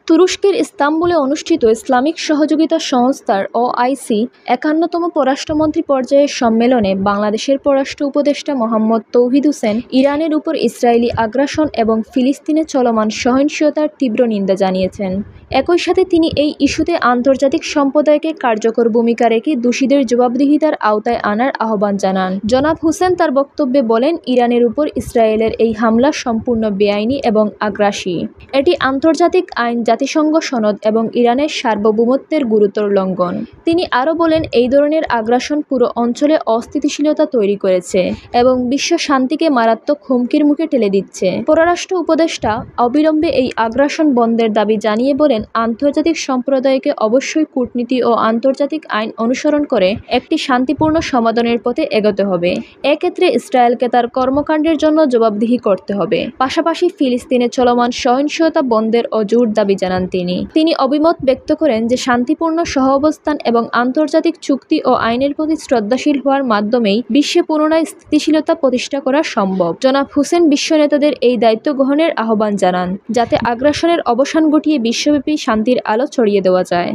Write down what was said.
তুরস্কের ইস্তাম্বুলে অনুষ্ঠিত ইসলামিক সহযোগিতা সংস্থার OIC ৫১তম পররাষ্ট্রমন্ত্রী পর্যায়ের সম্মেলনে বাংলাদেশের পররাষ্ট্র উপদেষ্টা মোহাম্মদ তৌহিদ হোসেন ইরানের উপর ইসরায়েলি আগ্রাসন এবং ফিলিস্তিনে চলমান সহিংসতার তীব্র নিন্দা জানিয়েছেন। একই সাথে তিনি এই ইস্যুতে আন্তর্জাতিক সম্প্রদায়কে কার্যকর ভূমিকা রেখে দোষীদের জবাবদিহিতার আওতায় আনার আহ্বান জানান। জনাব হোসেন তার বক্তব্যে বলেন, ইরানের উপর ইসরায়েলের এই হামলা সম্পূর্ণ বেআইনি এবং আগ্রাসী। এটি আন্তর্জাতিক আইন, জাতিসংঘ সনদ এবং ইরানের সার্বভৌমত্বের গুরুতর লঙ্ঘন। তিনি আরও বলেন, এই ধরনের আগ্রাসন পুরো অঞ্চলে অস্থিতিশীলতা তৈরি করেছে এবং বিশ্ব শান্তিকে মারাত্মক হুমকির মুখে ঠেলে দিচ্ছে। পররাষ্ট্র উপদেষ্টা অবিলম্বে এই আগ্রাসন বন্ধের দাবি জানিয়ে বলেন, আন্তর্জাতিক সম্প্রদায়কে অবশ্যই কূটনীতি ও আন্তর্জাতিক আইন অনুসরণ করে একটি শান্তিপূর্ণ সমাধানের পথে এগোতে হবে। এক্ষেত্রে ইসরায়েলকে তার কর্মকাণ্ডের জন্য জবাবদিহি করতে হবে। পাশাপাশি ফিলিস্তিনে চলমান সহিংসতা বন্ধের জোর দাবি জানান তিনি অভিমত ব্যক্ত করেন যে শান্তিপূর্ণ সহাবস্থান এবং আন্তর্জাতিক চুক্তি ও আইনের প্রতি শ্রদ্ধাশীল হওয়ার মাধ্যমেই বিশ্বে পুনরায় স্থিতিশীলতা প্রতিষ্ঠা করা সম্ভব। জনাব হোসেন বিশ্ব নেতাদের এই দায়িত্ব গ্রহণের আহ্বান জানান, যাতে আগ্রাসনের অবসান ঘটিয়ে বিশ্বব্যাপী শান্তির আলো ছড়িয়ে দেওয়া যায়।